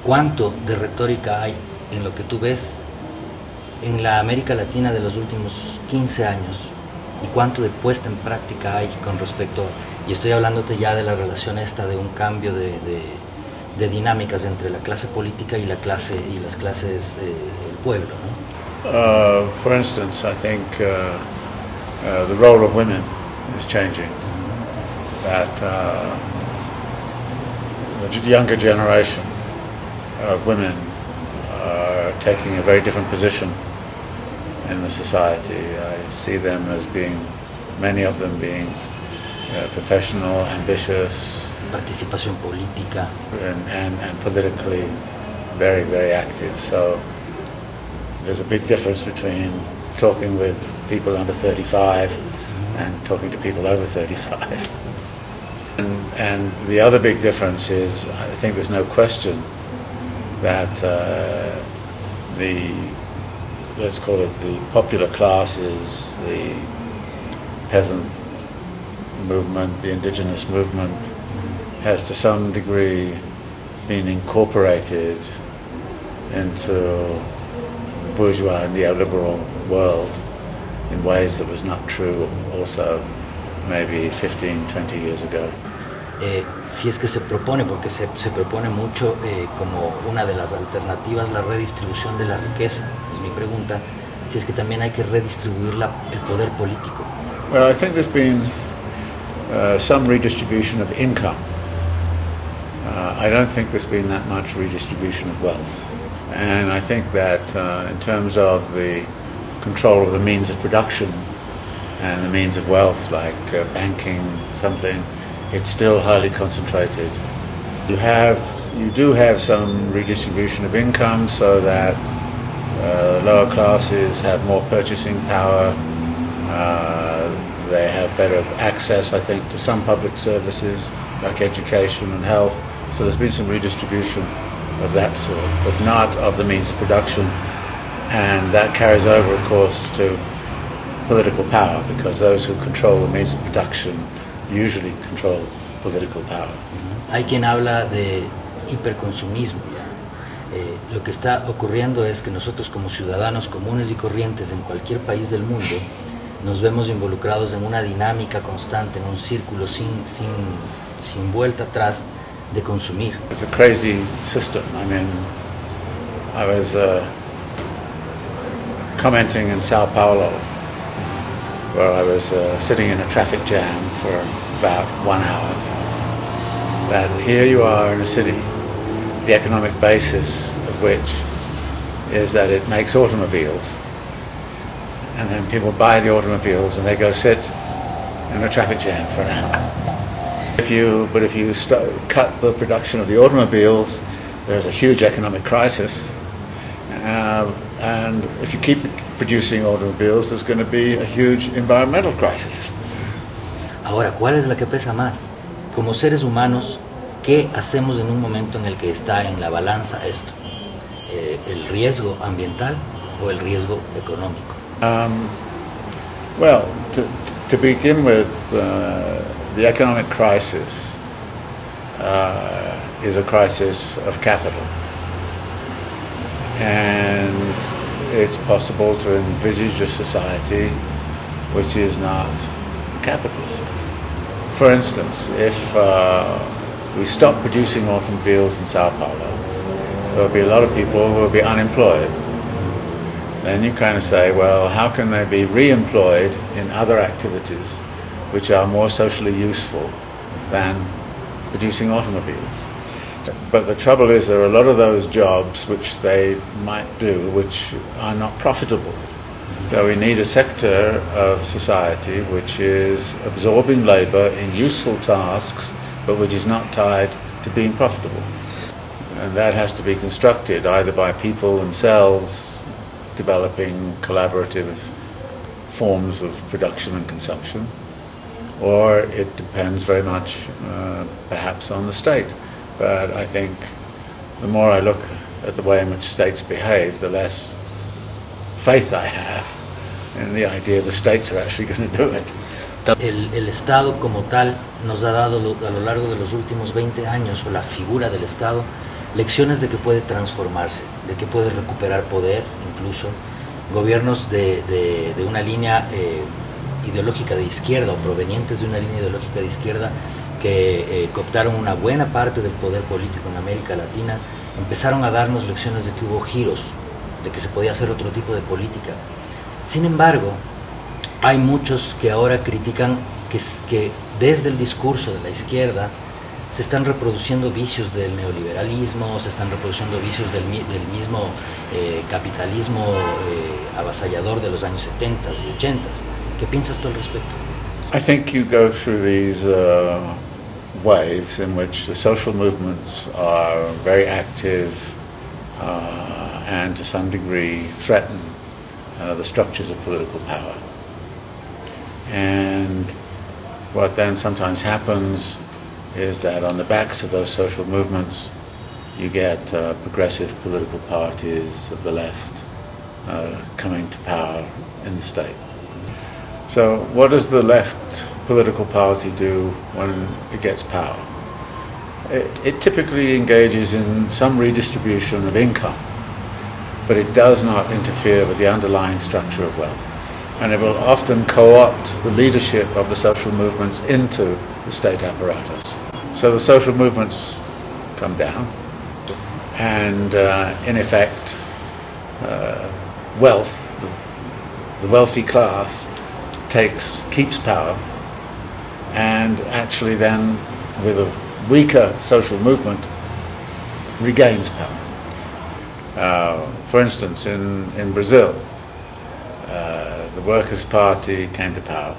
¿Cuánto de retórica hay en lo que tú ves en la América Latina de los últimos 15 años? ¿Y cuánto de puesta en práctica hay con respecto, y estoy hablándote ya de la relación esta de un cambio de dinámicas entre la clase política y las clases, el pueblo, ¿no? For instance, I think the role of women is changing. That the younger generation of women are taking a very different position in the society. I see them as being, many of them being professional, ambitious, Participación política. and politically very, very active. So there's a big difference between talking with people under 35 and talking to people over 35. And the other big difference is, I think there's no question that let's call it the popular classes, the peasant movement, the indigenous movement, has to some degree been incorporated into the bourgeois neoliberal world in ways that was not true also maybe 15, 20 years ago. Si es que se propone, porque se propone mucho como una de las alternativas la redistribución de la riqueza, es mi pregunta, si es que también hay que redistribuir el poder político. Well, I think there's been some redistribution of income. I don't think there's been that much redistribution of wealth. And I think that in terms of the control of the means of production and the means of wealth, like banking, something, it's still highly concentrated. You do have some redistribution of income so that lower classes have more purchasing power. They have better access, I think, to some public services like education and health. So there's been some redistribution of that sort, but not of the means of production. And that carries over, of course, to political power, because those who control the means of production usually control political power. Hay quien habla de hiperconsumismo ya. Lo que está ocurriendo es que nosotros como ciudadanos comunes y corrientes en cualquier país del mundo nos vemos involucrados en una dinámica constante, en un círculo sin vuelta atrás de consumir. It's a crazy system. I mean, I was commenting in Sao Paulo, where I was sitting in a traffic jam for about 1 hour, that here you are in a city, the economic basis of which is that it makes automobiles, and then people buy the automobiles and they go sit in a traffic jam for an hour. If you cut the production of the automobiles, there's a huge economic crisis, and if you keep producing automobiles, there's going to be a huge environmental crisis. Ahora, ¿cuál es la que pesa más? Como seres humanos, ¿qué hacemos en un momento en el que está en la balanza esto? ¿El riesgo ambiental o el riesgo económico? Well, to begin with, the economic crisis is a crisis of capital. And it's possible to envisage a society which is not capitalist. For instance, if we stop producing automobiles in Sao Paulo, there will be a lot of people who will be unemployed. Then you kind of say, well, how can they be re-employed in other activities which are more socially useful than producing automobiles? But the trouble is there are a lot of those jobs which they might do which are not profitable. So we need a sector of society which is absorbing labor in useful tasks but which is not tied to being profitable. And that has to be constructed either by people themselves developing collaborative forms of production and consumption, or it depends very much perhaps on the state. But I think the more I look at the way in which states behave, the less faith I have in the idea the states are actually going to do it. El Estado como tal nos ha dado a lo largo de los últimos 20 años, o la figura del Estado lecciones de que puede transformarse, de que puede recuperar poder, incluso gobiernos de una línea ideológica de izquierda o provenientes de una línea ideológica de izquierda que cooptaron una buena parte del poder político en América Latina, empezaron a darnos lecciones de que hubo giros, de que se podía hacer otro tipo de política. Sin embargo, hay muchos que ahora critican que desde el discurso de la izquierda se están reproduciendo vicios del neoliberalismo, se están reproduciendo vicios del mismo capitalismo avasallador de los años 70 y 80. ¿Qué piensas tú al respecto? I think you go through these waves in which the social movements are very active and to some degree threaten the structures of political power. And what then sometimes happens is that on the backs of those social movements you get progressive political parties of the left coming to power in the state. So what does the left political party do when it gets power? It typically engages in some redistribution of income, but it does not interfere with the underlying structure of wealth. And it will often co-opt the leadership of the social movements into the state apparatus. So the social movements come down, and in effect, wealth, the wealthy class, keeps power, and actually then, with a weaker social movement, regains power. For instance, in Brazil, the Workers' Party came to power.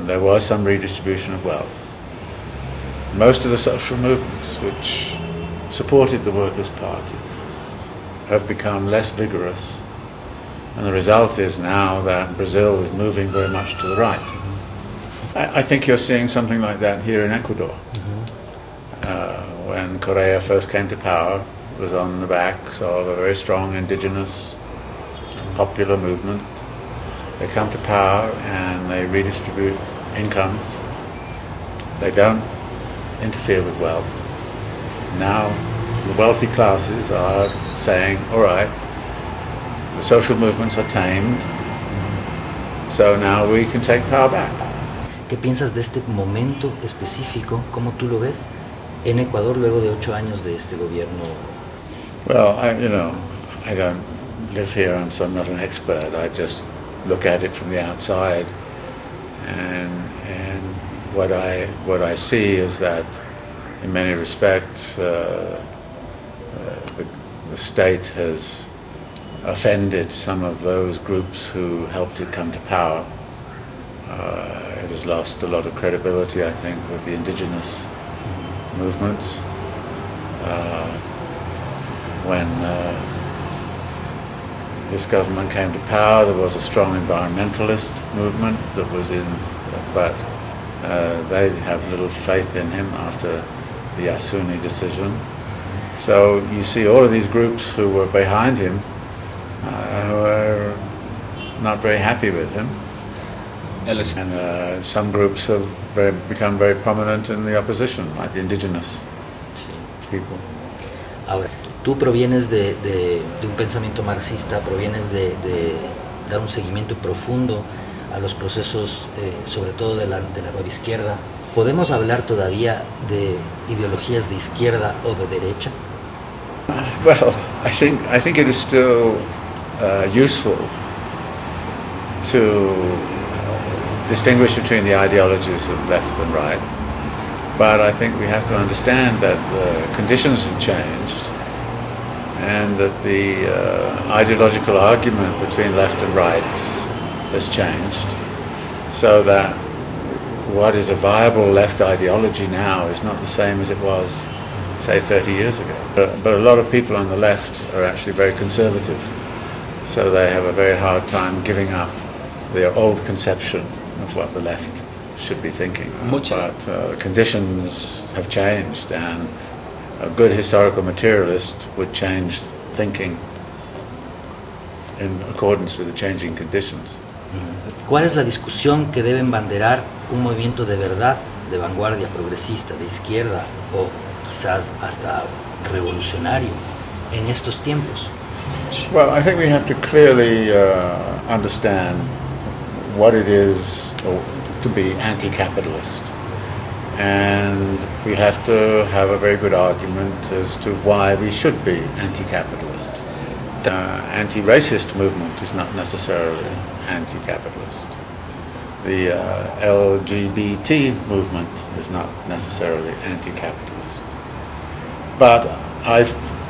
There was some redistribution of wealth. Most of the social movements which supported the Workers' Party have become less vigorous, and the result is now that Brazil is moving very much to the right. I think you're seeing something like that here in Ecuador. When Correa first came to power, it was on the backs of a very strong indigenous popular movement. They come to power and they redistribute incomes. They don't interfere with wealth. Now the wealthy classes are saying, all right, the social movements are tamed, so now we can take power back. ¿Qué piensas de este momento específico? ¿Cómo tú lo ves en Ecuador luego de 8 años de este gobierno? Well, I don't live here, so I'm not an expert. I just look at it from the outside, and what I see is that in many respects the state has offended some of those groups who helped it come to power. It has lost a lot of credibility, I think, with the indigenous movements. When this government came to power, there was a strong environmentalist movement that was in, but they have little faith in him after the Yasuni decision. So you see all of these groups who were behind him who are not very happy with him. And some groups have become very prominent in the opposition, like the indigenous people. Ahora, tú provienes de un pensamiento marxista, provienes de dar un seguimiento profundo a los procesos, sobre todo de la nueva izquierda. ¿Podemos hablar todavía de ideologías de izquierda o de derecha? Well, I think it is still useful to distinguish between the ideologies of left and right, but I think we have to understand that the conditions have changed and that the ideological argument between left and right has changed, so that what is a viable left ideology now is not the same as it was, say, 30 years ago. But a lot of people on the left are actually very conservative, so they have a very hard time giving up their old conception of what the left should be thinking. But conditions have changed, and a good historical materialist would change thinking in accordance with the changing conditions. ¿Cuál es la discusión que debe embanderar un movimiento de verdad, de vanguardia, progresista, de izquierda o quizás hasta revolucionario en estos tiempos? Well, I think we have to clearly understand what it is to be anti-capitalist. And we have to have a very good argument as to why we should be anti-capitalist. Anti-racist movement is not necessarily anti-capitalist. The LGBT movement is not necessarily anti-capitalist. But I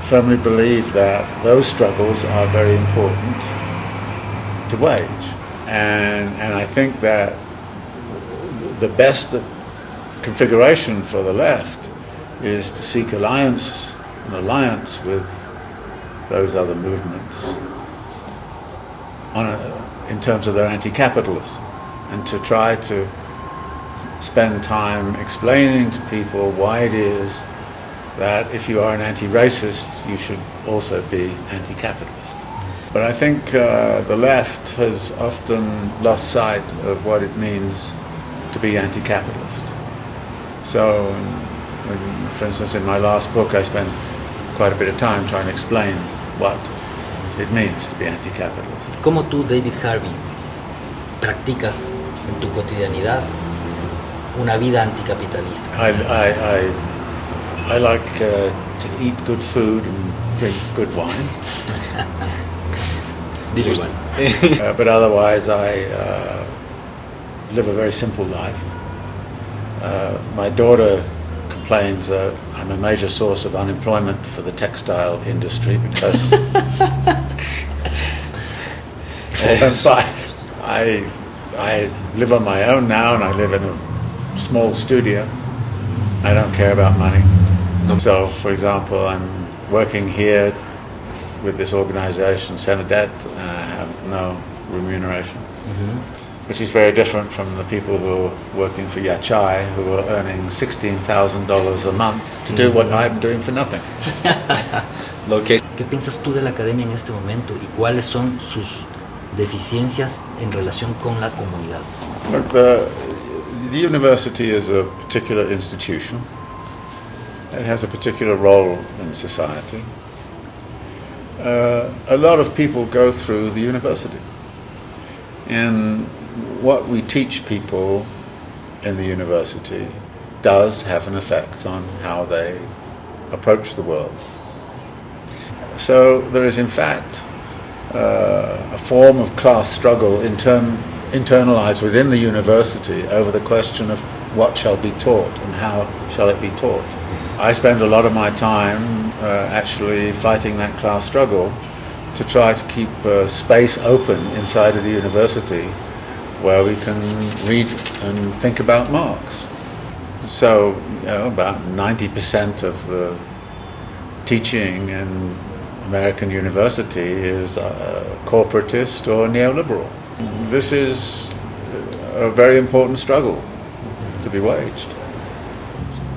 firmly believe that those struggles are very important to wage. And I think that the best configuration for the left is to seek an alliance with those other movements in terms of their anti-capitalism, and to try to spend time explaining to people why it is that if you are an anti-racist, you should also be anti-capitalist. But I think the left has often lost sight of what it means to be anti-capitalist. So, for instance, in my last book, I spent quite a bit of time trying to explain what it means to be anti-capitalist. ¿Cómo tú, David Harvey, practicas en tu cotidianidad una vida anticapitalista? I like to eat good food and drink good wine. Dile igual. But otherwise, I live a very simple life. My daughter complains that I'm a major source of unemployment for the textile industry because I live on my own now, and I live in a small studio. I don't care about money. So, for example, I'm working here with this organization, Senadet, I have no remuneration. Which is very different from the people who are working for Yachai, who are earning $16,000 a month to do what I'm doing for nothing. ¿Qué piensas tú de la academia en este momento y cuáles son sus deficiencias en relación con la comunidad? Look, the university is a particular institution. It has a particular role in society. A lot of people go through the university. And what we teach people in the university does have an effect on how they approach the world. So there is in fact a form of class struggle internalized within the university over the question of what shall be taught and how shall it be taught. I spend a lot of my time actually fighting that class struggle to try to keep space open inside of the university where we can read and think about Marx. So, about 90% of the teaching in American university is corporatist or neoliberal. This is a very important struggle to be waged.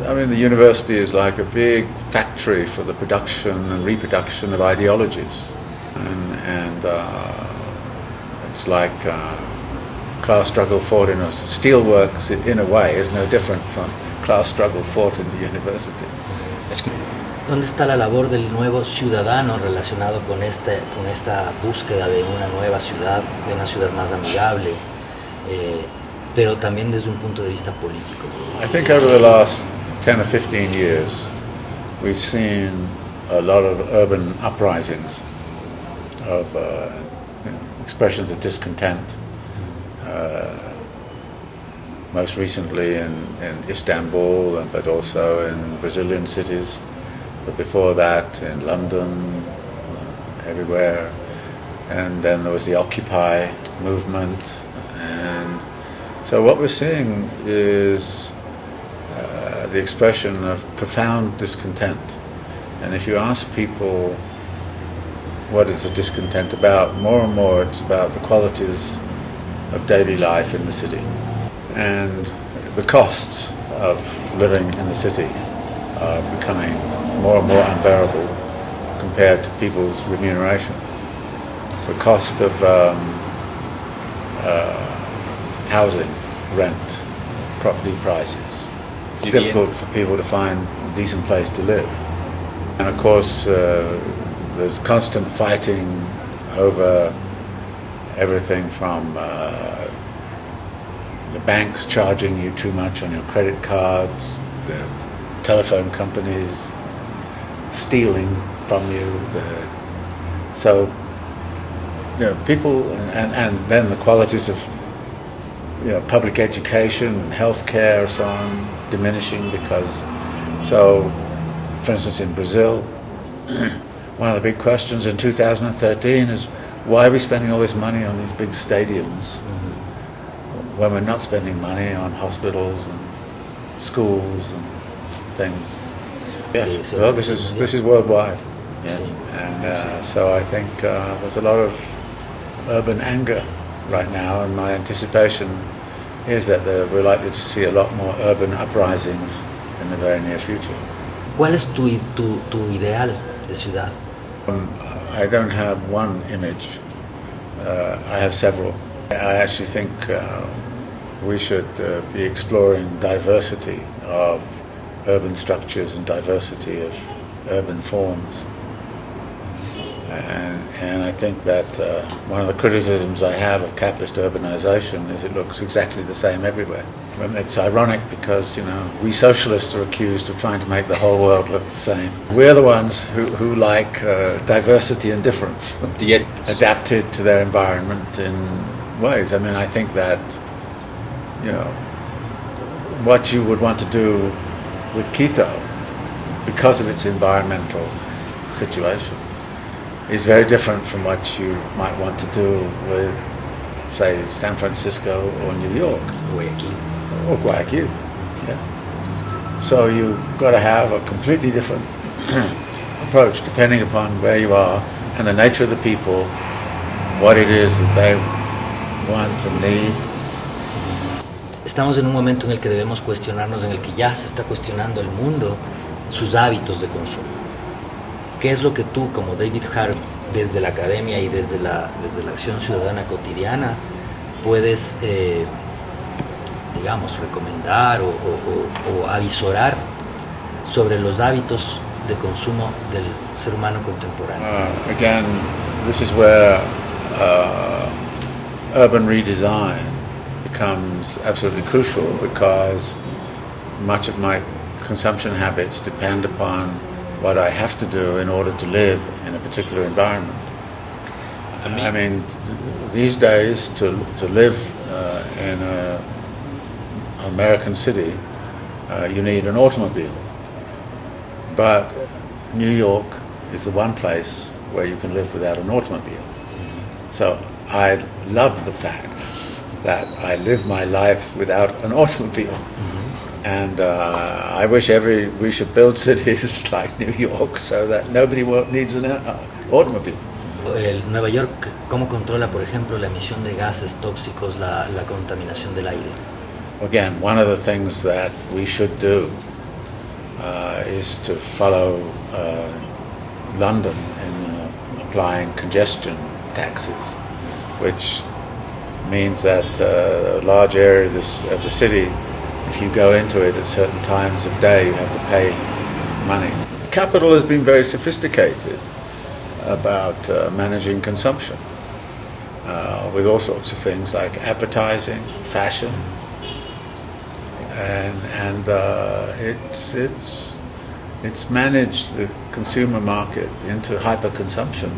I mean, the university is like a big factory for the production and reproduction of ideologies. And it's like class struggle fought in a steelworks, in a way, is no different from class struggle fought in the university. ¿Dónde está la labor del nuevo ciudadano relacionado con esta búsqueda de una nueva ciudad, de una ciudad más amigable, pero también desde un punto de vista político? I think over the last 10 or 15 years, we've seen a lot of urban uprisings, of expressions of discontent. Most recently in Istanbul, but also in Brazilian cities. But before that, in London, everywhere. And then there was the Occupy movement. And so what we're seeing is the expression of profound discontent. And if you ask people what is the discontent about, more and more it's about the qualities of daily life in the city and the costs of living in the city are becoming more and more unbearable compared to people's remuneration. The cost of housing, rent, property prices, difficult for people to find a decent place to live. And of course, there's constant fighting over everything from the banks charging you too much on your credit cards, the telephone companies stealing from you, so people, and then the qualities of public education and healthcare and so on diminishing because, so for instance in Brazil, one of the big questions in 2013 is why are we spending all this money on these big stadiums when we're not spending money on hospitals and schools and things. Yes, well, this is worldwide. Yes, and so I think there's a lot of urban anger right now, and my anticipation is that we're likely to see a lot more urban uprisings in the very near future. ¿Cuál es tu ideal de ciudad? I don't have one image. I have several. I actually think we should be exploring diversity of urban structures and diversity of urban forms. And I think that one of the criticisms I have of capitalist urbanization is it looks exactly the same everywhere. And it's ironic because, we socialists are accused of trying to make the whole world look the same. We're the ones who like diversity and difference, adapted to their environment in ways. I mean, I think that, what you would want to do with Quito, because of its environmental situation, is very different from what you might want to do with, say, San Francisco or New York. Guayaquil. Yeah. So you've got to have a completely different approach depending upon where you are and the nature of the people, what it is that they want and need. Estamos en un momento en el que debemos cuestionarnos, en el que ya se está cuestionando el mundo sus hábitos de consumo. ¿Qué es lo que tú, como David Harvey, desde la academia y desde la acción ciudadana cotidiana, puedes, recomendar o avisorar sobre los hábitos de consumo del ser humano contemporáneo? Again, this is where urban redesign becomes absolutely crucial, because much of my consumption habits depend upon what I have to do in order to live in a particular environment. I mean, these days, to live in an American city, you need an automobile. But New York is the one place where you can live without an automobile. So I love the fact that I live my life without an automobile. And I wish we should build cities like New York so that nobody needs an automobile. Nueva York, ¿cómo controla, por ejemplo, la emisión de gases tóxicos, la contaminación del aire? Again, one of the things that we should do is to follow London in applying congestion taxes, which means that a large area of the city, if you go into it at certain times of day, you have to pay money. Capital has been very sophisticated about managing consumption with all sorts of things like advertising, fashion, and it's managed the consumer market into hyper-consumption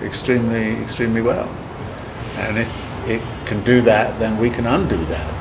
extremely well. And if it can do that, then we can undo that.